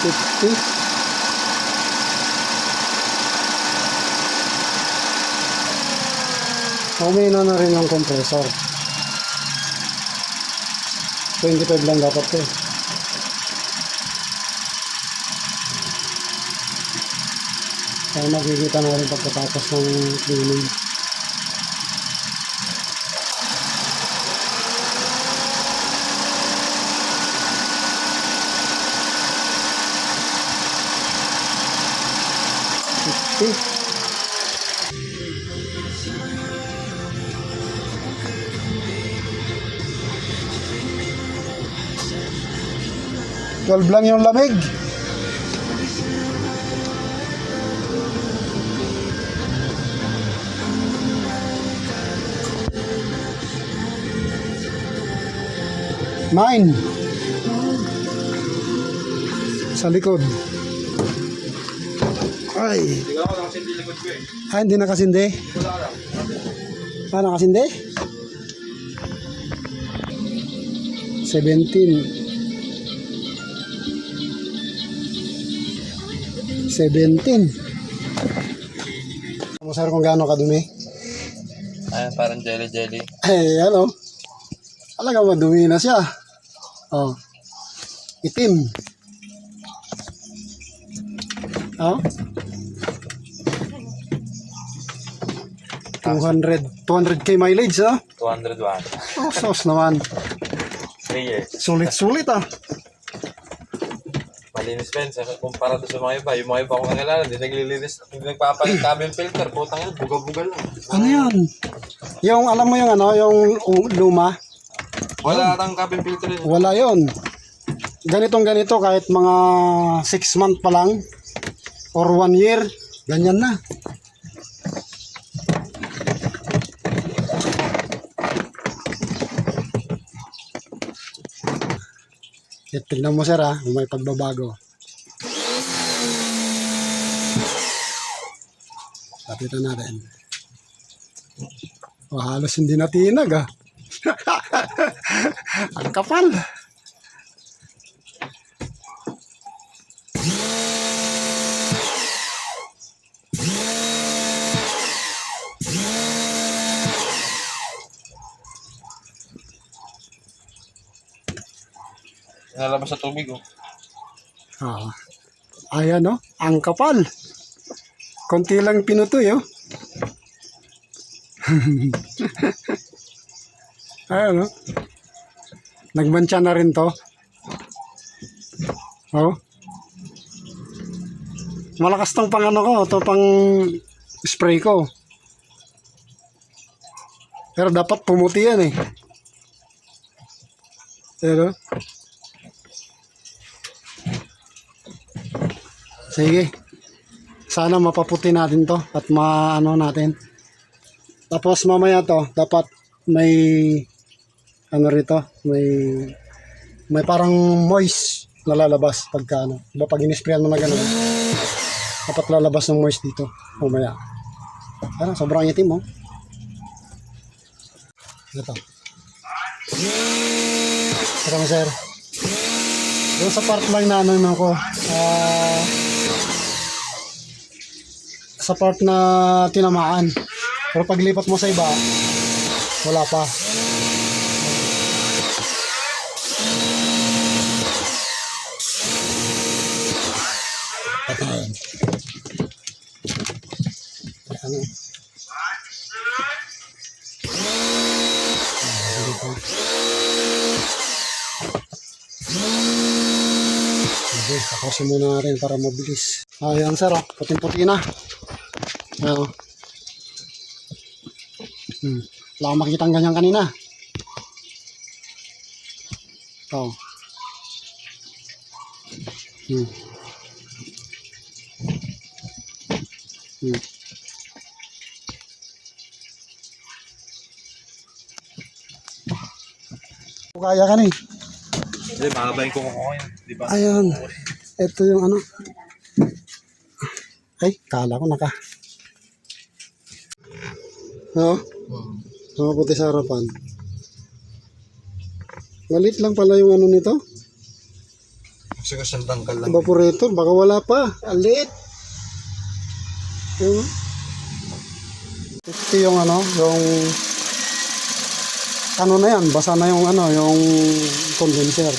50. Umina na rin yung compressor. 25 lang dapat to. Kaya makikita na rin pagkatapos ng cleaning. $50. 12 lang yung lamig. Nine. Sa likod. Ay. Ay, hindi nakasindi. Ah, nakasindi? 17. 17. Ano sir kung gaano kadumi? Ay, parang jelly. Ay, ano? Talaga madumi na siya. Oh. Itim. Oh. 200k mileage, ah? 201. Oh, sos naman. 3 years. Sulit ah. Malinis pa yun. Kumpara doon sa mga iba. Yung mga iba kong kakilala, hindi naglilinis. Hindi nagpapalit cabin filter. Putang yun, buga-buga lang. Ano yan? Yung, alam mo yung ano, yung luma? Wala atang cabin filter yun. Wala yon. Ganito kahit mga 6 month pa lang or 1 year, ganyan na. Tignan mo sir ha, may pagbabago. Lapitan natin. Oh, halos hindi natinag ah. Ang kapal. Nalabas sa tubig, oh. Ah. Ayan oh, ang kapal. Konti lang pinutoy oh. Ayan oh. Nagmantsa na rin to. Oh. Malakas tong pang ano ko, to pang spray ko. Pero dapat pumuti yan eh. Ayan oh. Sige. Sana mapaputi natin to at maano natin. Tapos mamaya to, dapat may ano rito, may parang moist na lalabas pagka ano. Diba pag in-sprayan mo na gano'n, dapat lalabas ng moist dito mamaya. Ano, sobrang itim oh. Ito. Ito mo sir. Doon sa part lang na ano ko, sa part na tinamaan. Pero paglipat mo sa iba, wala pa. Patayin. Ano? Okay, tapusin muna natin para mabilis. Ayan sir, oh, puting-puti na. Ayan. Wala akong makikita ang ganyan kanina. Oh. Kaya ka na eh. Hindi, mahabayin ko kung okay. Di ba? Ayan. Ito yung ano. Ay, kala ko naka. No? Mga puti sa harapan. Malit lang pala yung ano nito. Gusto ko siyang tangkal lang. Evaporator, baka wala pa. Ang liit. Yung, ito yung ano na yan, basa na yung yung condenser.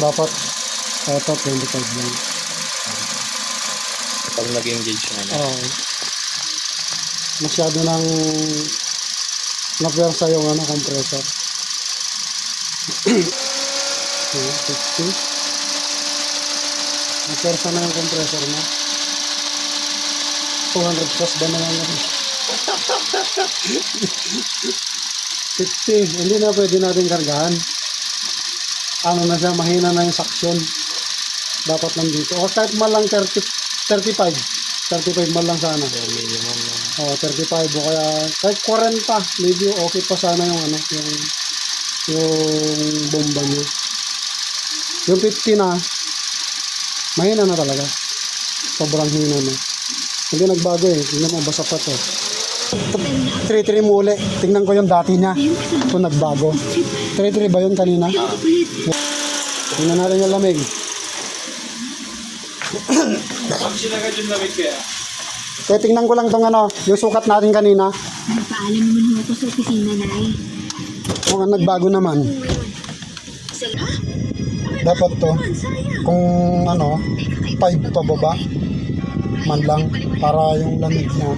Dapat, ito 25 lang. Pag nag-engage na. Oo. Masyado nang napwersa yung compressor. 60. Napwersa na yung compressor mo. 200 plus ba naman natin? 60. Hindi na pwede natin kargahan. Ano na siya, mahina na yung suction. Dapat nandito. O kahit man lang 35 man lang sana. Minimum lang. O 35 o kaya kahit 40, medyo okay pa sana yung yung bomba niya. Yung 50 na mahina na talaga. Sobrang hina na. Hindi nagbago eh. Tingnan mo, basa pa to. 3-3 mo uli. Tingnan ko yung dati niya. Kung nagbago. 3-3 ba yun kanina? Tingnan natin yung lamig. Pag sinagad yung lamig kaya? Kaya tingnan ko lang tong yung sukat natin kanina. Nagpaalam naman ako sa opisina, Nay. Kung nagbago naman. Dapat to. Kung 5 pababa man lang para yung lamig na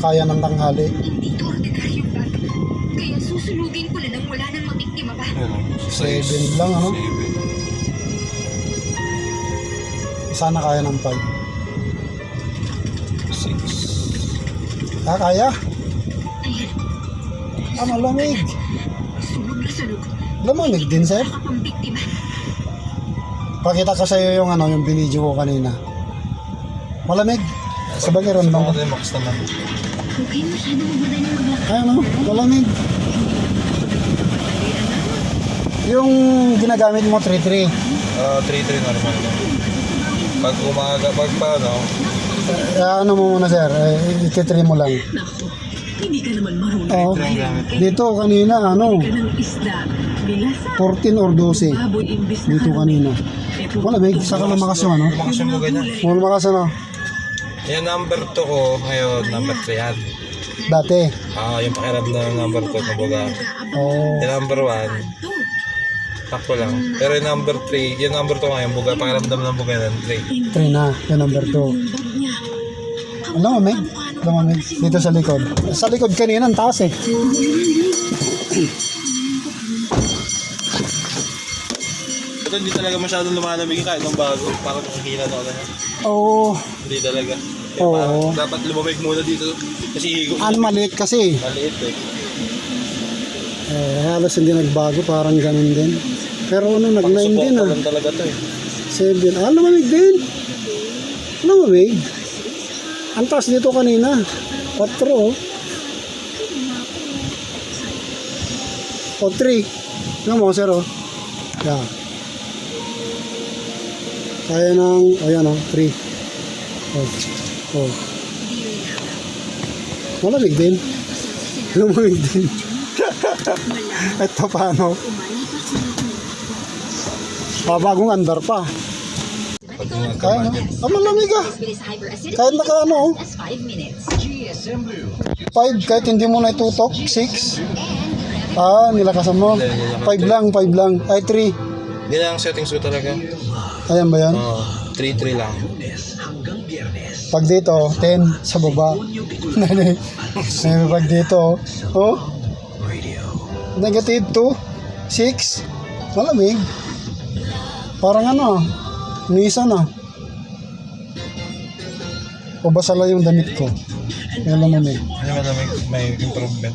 kaya ng tanghali. Hindi to ordinaryong bato. Kaya susunugin ko na nang wala nang mabiktima ba? 7 lang Sana kaya ng 5. 6. Kaya? Lamig. Sunog na sunog. Lamig din, sir. Kapang biktima. Pakita ko sa iyo yung yung binidyo ko kanina. Malamig. Sabagay ron lang. Sa max naman. Huwag kayo masyadong magmadali maglakad. Malamig. Yung ginagamit mo 3-3. 3-3 normal lang. Pag umaga, pag paano? Ano mo muna, sir? I-3 mo lang. Naku, hindi ka naman marunong. Oo. Ang gamit. Dito kanina, Ka ng isda. Bilasa. 14 or 12. Baboy imbis na Dito kanina. Malamig. Saka lumakas yung Lumakas yung buga niya. Lumakas Yan number 2 ko, ngayon number 3 yan. Dati. Yung pakiramdam ng number 2 ng buga. Oh. Yung number 1, takpo lang. Pero yung number 3, yung number 2 ngayon, buga, pakiramdam ng buga ng 3. 3 na. Yung number 2. Lamamig. Lamamig. Dito sa likod. Sa likod kanina, ang taas eh. Ito hindi talaga masyadong lumalamig kahit ng bago. Parang nakikita na niya. Oo. Hindi talaga. Oo. Parang dapat lumamig muna dito. Kasi higo. Maliit kasi. Maliit eh. Halos hindi nagbago. Parang ganun din. Pero nag-9 din Pang-support lang talaga to eh. 7. Lamamig din. Lamamig. Ang taas dito kanina. 4 oh. O 3. Tingnan mo, sir oh. Yeah. Kaya ng, ayan oh, 3. Oh. Malamig din. Malamig din. Ito paano? Bagong andar pa. Pag mga Kaya no? Malamig ah. Kahit naka 5, kahit hindi mo na itutok. 6. Nilakasan mo. 5 lang. Ay, 3. Ganyan ang settings ko talaga. Ayan ba yan? 3-3 lang. Pag dito, 10 sa baba. Pag dito, negative 2, 6, malamig. Parang Nissan o basa lang yung damit ko. Yan lang malamig. Ano malamig? May improvement.